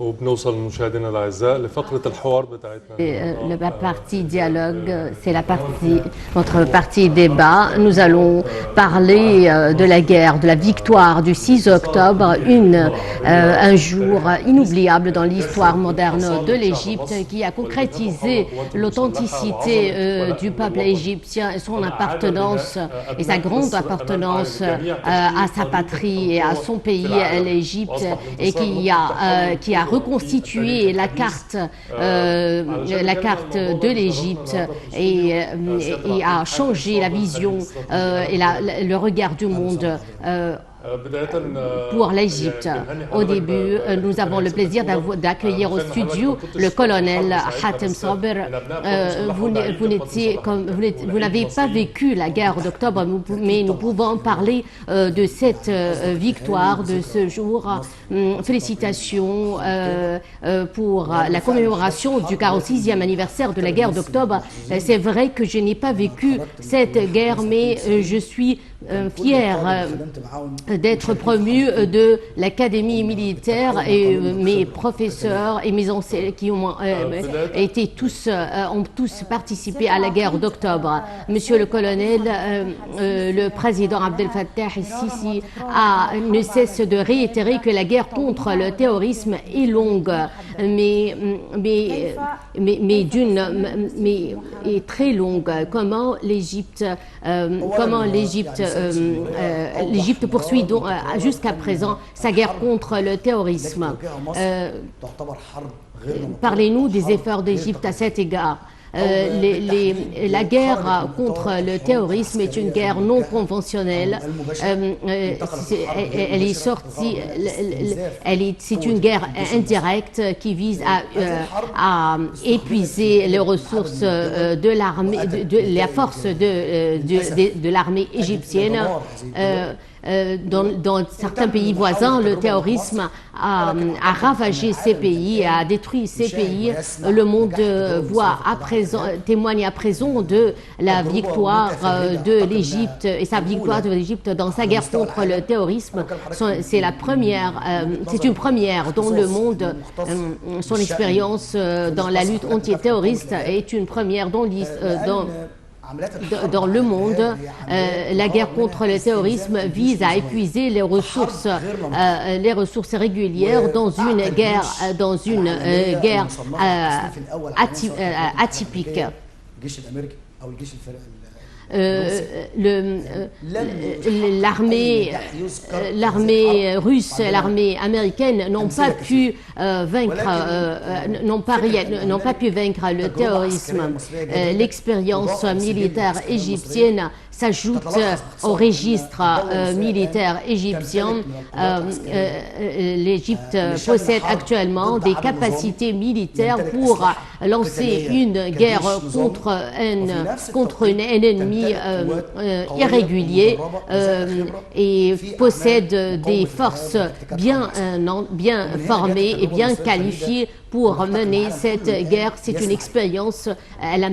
وبنوصل لمشاهدينا الاعزاء لفقره الحوار بتاعتنا. La partie dialogue, c'est notre partie débat. Nous allons parler de la guerre, de la victoire du 6 octobre, un jour inoubliable dans l'histoire moderne de l'Égypte qui a concrétisé l'authenticité du peuple égyptien et son appartenance et sa grande appartenance à sa patrie et à son pays, l'Égypte, et qui a reconstitué la carte de l'Égypte et a changé la vision et le regard du monde pour l'Égypte. Au début, nous avons le plaisir d'accueillir au studio le colonel Hatem Saber. Vous n'avez pas vécu la guerre d'octobre, mais nous pouvons parler de cette victoire, de ce jour. Félicitations pour la commémoration du 46e anniversaire de la guerre d'octobre. C'est vrai que je n'ai pas vécu cette guerre, mais je suis fier d'être promu de l'académie militaire et mes professeurs et mes enseignants qui ont tous participé à la guerre d'octobre. Monsieur le colonel, le président Abdel Fattah el-Sisi ne cesse de réitérer que la guerre contre le terrorisme est longue, mais est très longue. Comment l'Égypte poursuit donc jusqu'à présent sa guerre contre le terrorisme. Parlez-nous des efforts d'Égypte à cet égard. La guerre contre le terrorisme est une guerre non conventionnelle. C'est une guerre indirecte qui vise à épuiser les ressources de l'armée, la force de l'armée égyptienne. Dans certains pays voisins, le terrorisme a ravagé ces pays, a détruit ces pays. Le monde témoigne à présent de la victoire de l'Égypte et sa victoire de l'Égypte dans sa guerre contre le terrorisme. C'est une première dans le monde. Son expérience dans la lutte antiterroriste est une première dans le monde. La guerre contre le terrorisme vise à épuiser les ressources régulières dans une guerre atypique. L'armée russe et l'armée américaine n'ont pas pu vaincre le terrorisme. L'expérience militaire égyptienne s'ajoute au registre militaire égyptien. L'Égypte possède actuellement des capacités militaires pour lancer une guerre contre un ennemi irrégulier et possède des forces bien formées et bien qualifiées pour mener cette guerre. C'est une expérience. Elle a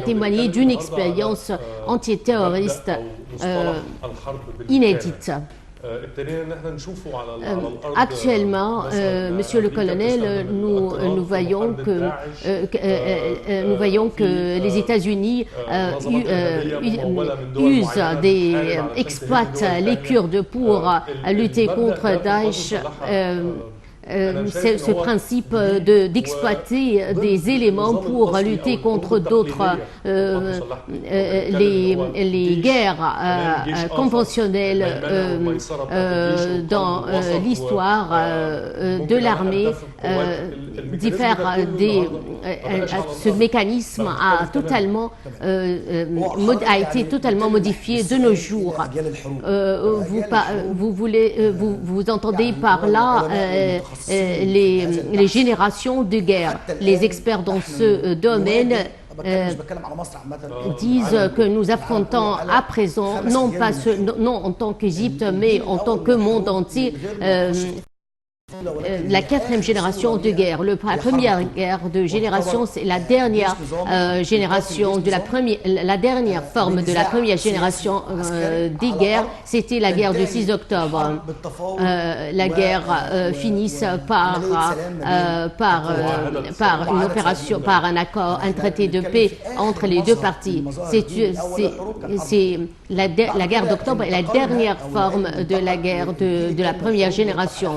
témoigné d'une expérience antiterroriste inédite. Actuellement, Monsieur le colonel, nous voyons que les États-Unis exploitent les Kurdes pour lutter contre Daesh. Ce principe d'exploiter des éléments pour lutter contre d'autres, les guerres conventionnelles dans l'histoire de l'armée ce mécanisme a été totalement modifié de nos jours. Vous entendez par là les générations de guerre. Les experts dans ce domaine disent que nous affrontons à présent, non en tant qu'Égypte, mais en tant que monde entier, la quatrième génération de guerre. La première guerre de génération, c'est la dernière génération de la dernière forme de la première génération des guerres. C'était la guerre du 6 octobre. La guerre finisse par une opération, par un accord, un traité de paix entre les deux parties. La guerre d'octobre est la dernière forme de la guerre de la première génération.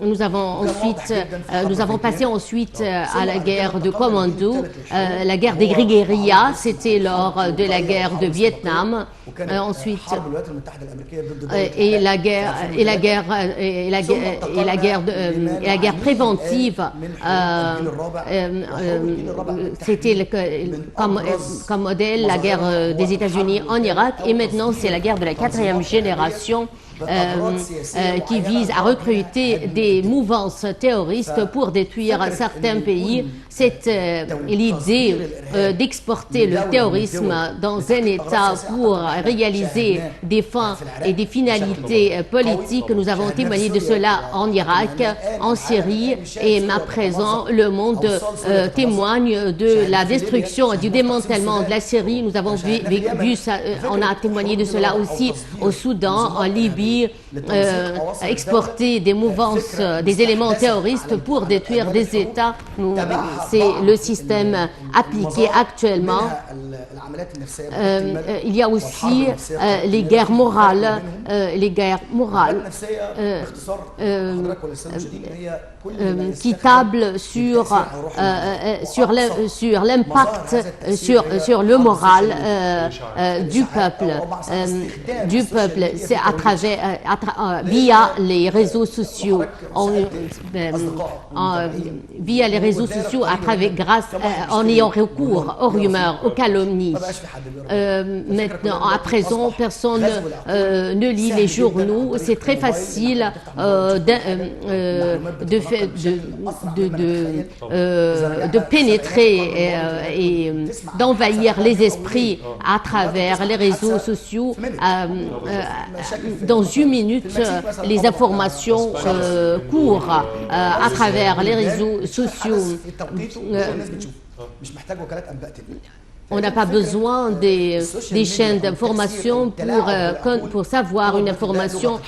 Nous avons passé ensuite à la guerre de commando, la guerre des guérillas, c'était lors de la guerre de Vietnam. Ensuite, la guerre préventive, c'était comme modèle la guerre des États-Unis en Irak, et maintenant c'est la guerre de la quatrième génération qui vise à recruter des mouvances terroristes pour détruire certains pays. C'est l'idée d'exporter le terrorisme dans un État pour réaliser des fins et des finalités politiques. Nous avons témoigné de cela en Irak, en Syrie, et à présent le monde témoigne de la destruction et du démantèlement de la Syrie. Nous avons vu ça, on a témoigné de cela aussi au Soudan, en Libye, exporter des mouvances, des éléments terroristes pour détruire des États. C'est le système appliqué actuellement. Il y a aussi les guerres morales, qui tablent sur l'impact sur le moral du peuple. C'est à travers via les réseaux sociaux, en ayant recours aux rumeurs, aux calomnies. Maintenant, à présent, personne ne lit les journaux. C'est très facile de pénétrer et d'envahir les esprits à travers les réseaux sociaux. Dans une minute, les informations courent à travers les réseaux sociaux. On n'a pas besoin des chaînes d'information pour savoir une information.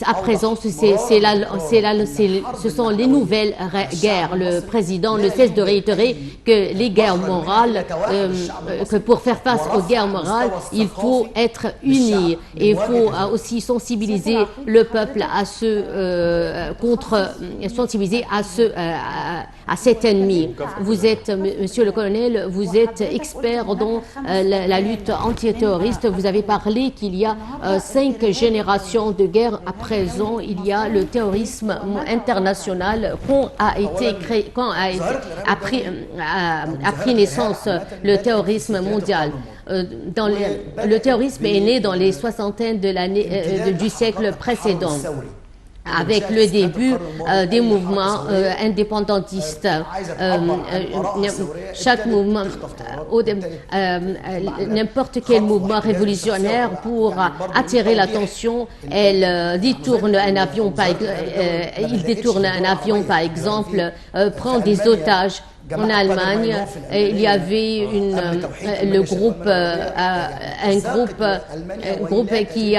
À présent, ce sont les nouvelles guerres. Le président ne cesse de réitérer que les guerres morales, que pour faire face aux guerres morales, il faut être unis. Et il faut aussi sensibiliser le peuple à cet ennemi. Vous êtes, monsieur le colonel, vous êtes expert dans la lutte antiterroriste. Vous avez parlé qu'il y a 5 générations de guerre. À présent, il y a le terrorisme international. Quand a pris naissance le terrorisme mondial? Le terrorisme est né dans les soixantaines du siècle précédent, avec le début des mouvements indépendantistes. Chaque mouvement, n'importe quel mouvement révolutionnaire, pour attirer l'attention, il détourne un avion par exemple, prend des otages. En Allemagne, il y avait un groupe qui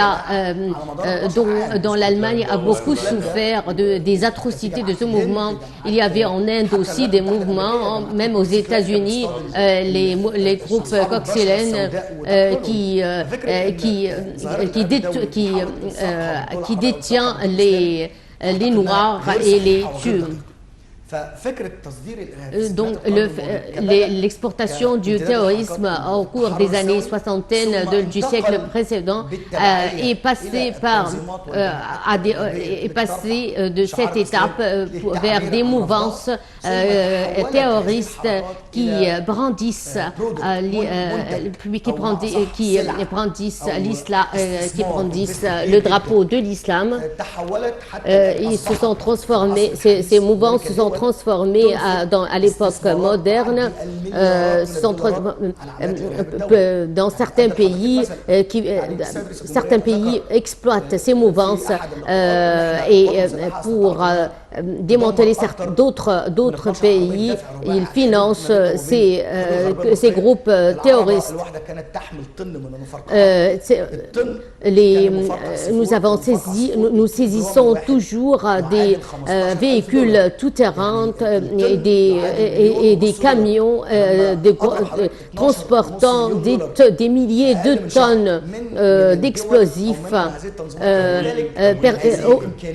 dont l'Allemagne a beaucoup souffert des atrocités de ce mouvement. Il y avait en Inde aussi des mouvements, même aux États-Unis, les groupes Coxelen qui détient les Noirs et les tue. Donc l'exportation du terrorisme au cours des années 60 du siècle précédent est passée de cette étape vers des mouvances terroristes qui brandissent le drapeau de l'islam. Ils se sont transformés, ces mouvances se sont transformées à l'époque moderne, dans certains pays certains pays exploitent ces mouvances pour démanteler d'autres pays. Ils financent ces groupes terroristes. Nous saisissons toujours des véhicules tout-terrain et des camions transportant des milliers de tonnes d'explosifs.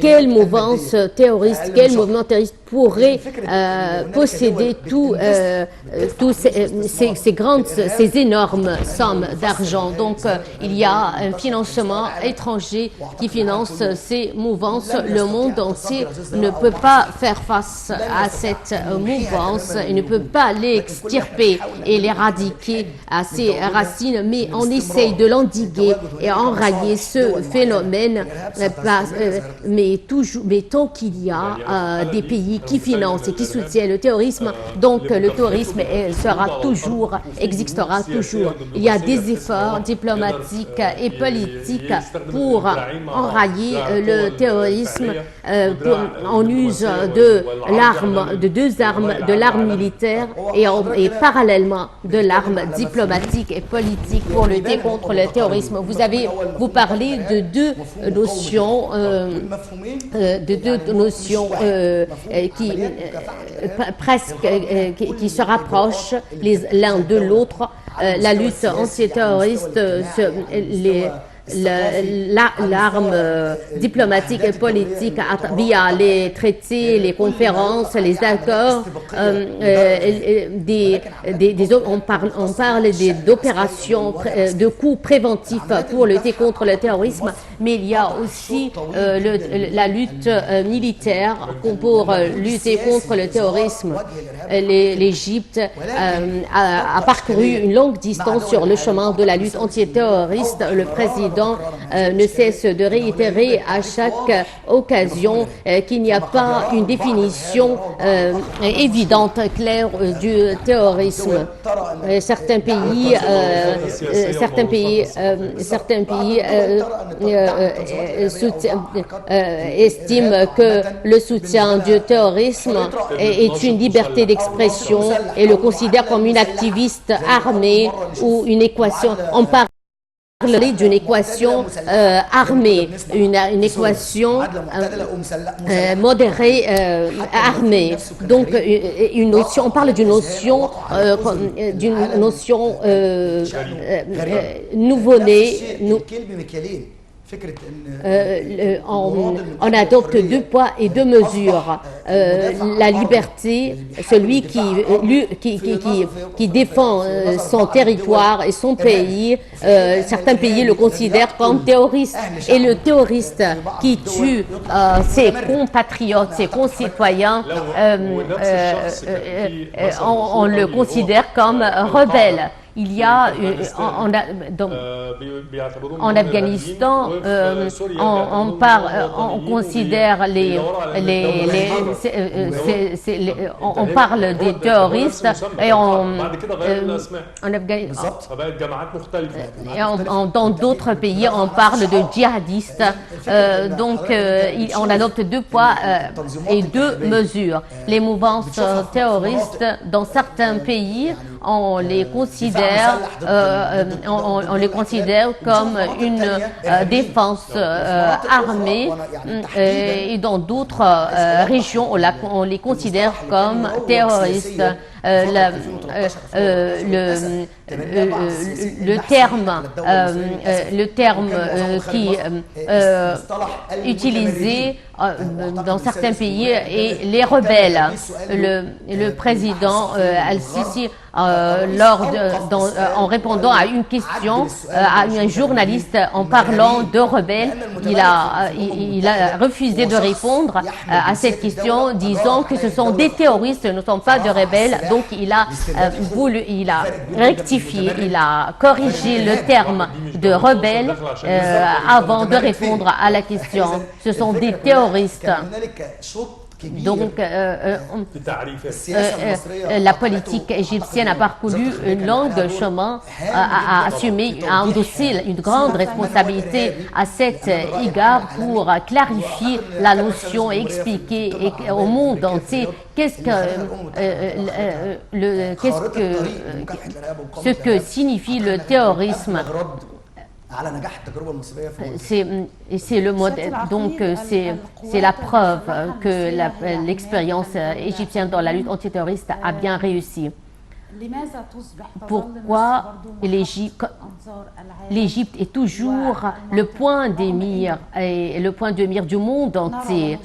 Quelle mouvance terroriste, quel mouvement terroriste pourrait posséder tous ces énormes sommes d'argent? Donc, il y a un financement étranger qui finance ces mouvances. Le monde entier ne peut pas faire face à cette mouvance, il ne peut pas l'extirper et l'éradiquer à ses racines, mais on essaye de l'endiguer et enrayer ce phénomène, mais tant qu'il y a des pays qui financent et qui soutiennent le terrorisme, donc le terrorisme existera toujours. Il y a des efforts diplomatiques et politiques pour enrayer le terrorisme. On use de l'arme militaire et parallèlement de l'arme diplomatique et politique pour lutter contre le terrorisme. Vous parlez de deux notions qui se rapprochent l'un de l'autre. La lutte antiterroriste, l'arme diplomatique et politique via les traités, les conférences, les accords, on parle d'opérations, de coups préventifs pour lutter contre le terrorisme, mais il y a aussi la lutte militaire pour lutter contre le terrorisme. L'Égypte a parcouru une longue distance sur le chemin de la lutte antiterroriste. Le président ne cesse de réitérer à chaque occasion qu'il n'y a pas une définition évidente, claire du terrorisme. Certains pays estiment que le soutien du terrorisme est une liberté d'expression et le considèrent comme une activiste armée ou une équation. On parle d'une équation armée, une équation modérée armée. Donc, on parle d'une notion nouveau-née. On adopte deux poids et deux mesures. La liberté, celui qui défend son territoire et son pays, certains pays le considèrent comme terroriste. Et le terroriste qui tue ses compatriotes, ses concitoyens, on le considère comme rebelle. Il y a en Afghanistan, on considère on parle des terroristes et dans d'autres pays on parle de djihadistes. Donc on adopte deux poids et deux mesures. Les mouvances terroristes dans certains pays, on les considère comme une défense armée et dans d'autres régions, on les considère comme terroristes. le terme qui utilisé dans certains pays est les rebelles. Le président Al-Sisi, en répondant à une question à un journaliste en parlant de rebelles, il a refusé de répondre à cette question, disant que ce sont des terroristes, ce ne sont pas de rebelles. Donc il a rectifié, il a corrigé le terme de rebelles avant de répondre à la question. Ce sont des terroristes. Donc, la politique égyptienne a parcouru un long chemin, a assumé, a endossé une grande responsabilité à cet égard pour clarifier la notion et expliquer au monde entier ce que signifie le terrorisme. C'est le modèle. Donc c'est la preuve que l'expérience égyptienne dans la lutte antiterroriste a bien réussi. Pourquoi l'Égypte est toujours le point de mire et le point de mire du monde entier.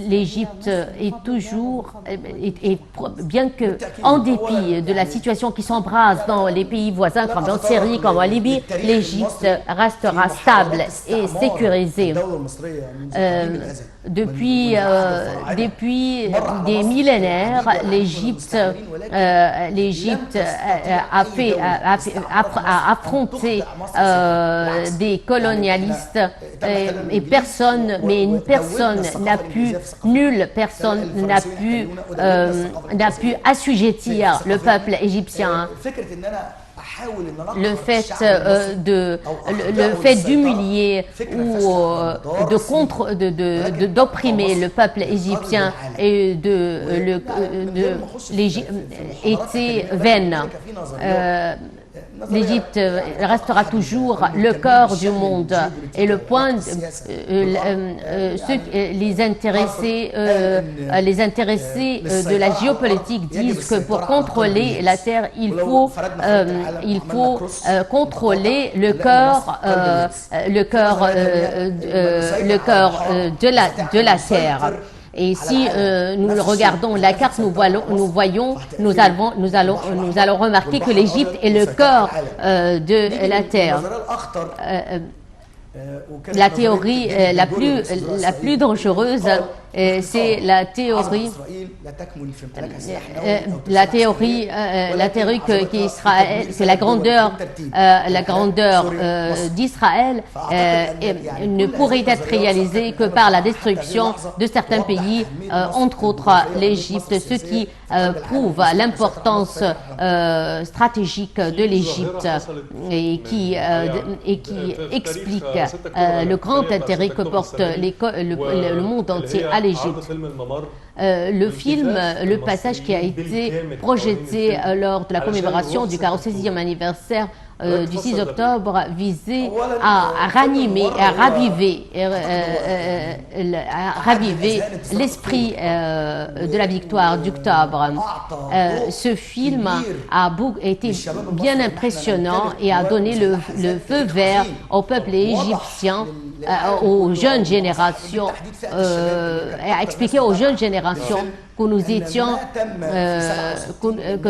L'Égypte est toujours, bien que, en dépit de la situation qui s'embrase dans les pays voisins, comme en Syrie, comme en Libye, l'Égypte restera stable et sécurisée. Depuis des millénaires, l'Égypte a affronté des colonialistes nulle personne n'a pu assujettir le peuple égyptien. Le fait d'humilier ou d'opprimer le peuple égyptien et était vaine. L'Égypte restera toujours le cœur du monde et le point. Les intéressés de la géopolitique disent que pour contrôler la terre, il faut contrôler le cœur de la terre. Et si nous regardons la carte, nous allons remarquer que l'Égypte est le cœur de la terre. La théorie la plus dangereuse, c'est la théorie qu'Israël, c'est la grandeur d'Israël ne pourrait être réalisée que par la destruction de certains pays, entre autres l'Égypte, ce qui prouve l'importance stratégique de l'Égypte et qui explique le grand intérêt que porte le monde entier à l'Égypte. Le passage qui a été projeté lors de la commémoration du 46e anniversaire du 6 octobre visait à ranimer, à raviver l'esprit de la victoire d'octobre. Ce film a été bien impressionnant et a donné le feu vert au peuple égyptien, aux jeunes générations, a expliqué aux jeunes générations que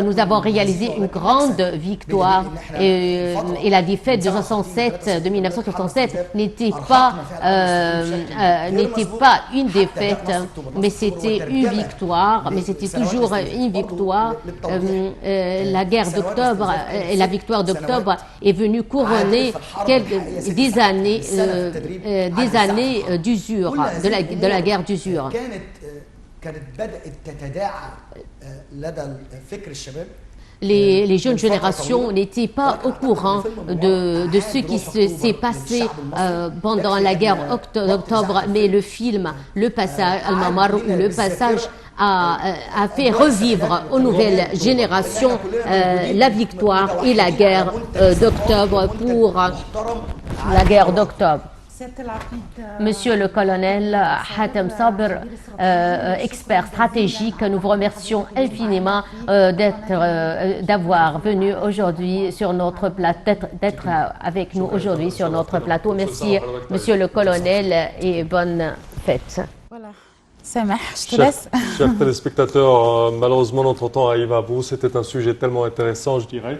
nous avons réalisé une grande victoire et la défaite de 1967 n'était pas une défaite, mais c'était une victoire, mais c'était toujours une victoire. La guerre d'octobre et la victoire d'octobre est venue couronner des années d'usure, de la guerre d'usure. Les jeunes générations n'étaient pas au courant de ce qui s'est passé pendant la guerre d'octobre, mais le film, le passage Al-Mamar, ou le passage a fait revivre aux nouvelles générations la victoire et la guerre d'octobre pour la guerre d'octobre. Monsieur le colonel Hatem Sabr, expert stratégique, nous vous remercions infiniment d'avoir venu aujourd'hui sur notre plateau, d'être avec nous aujourd'hui sur notre plateau. Merci, monsieur le colonel, et bonne fête. Voilà. Samah, je te laisse. Chers téléspectateurs, malheureusement notre temps arrive à bout. C'était un sujet tellement intéressant, je dirais.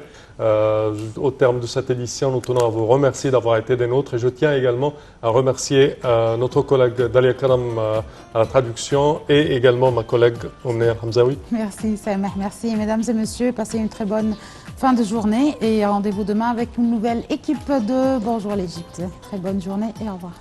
Au terme de cette édition, nous tenons à vous remercier d'avoir été des nôtres et je tiens également à remercier notre collègue Dalia Karam à la traduction et également ma collègue Omer Hamzaoui. Merci Samah, merci mesdames et messieurs, passez une très bonne fin de journée et rendez-vous demain avec une nouvelle équipe de Bonjour l'Égypte. Très bonne journée et au revoir.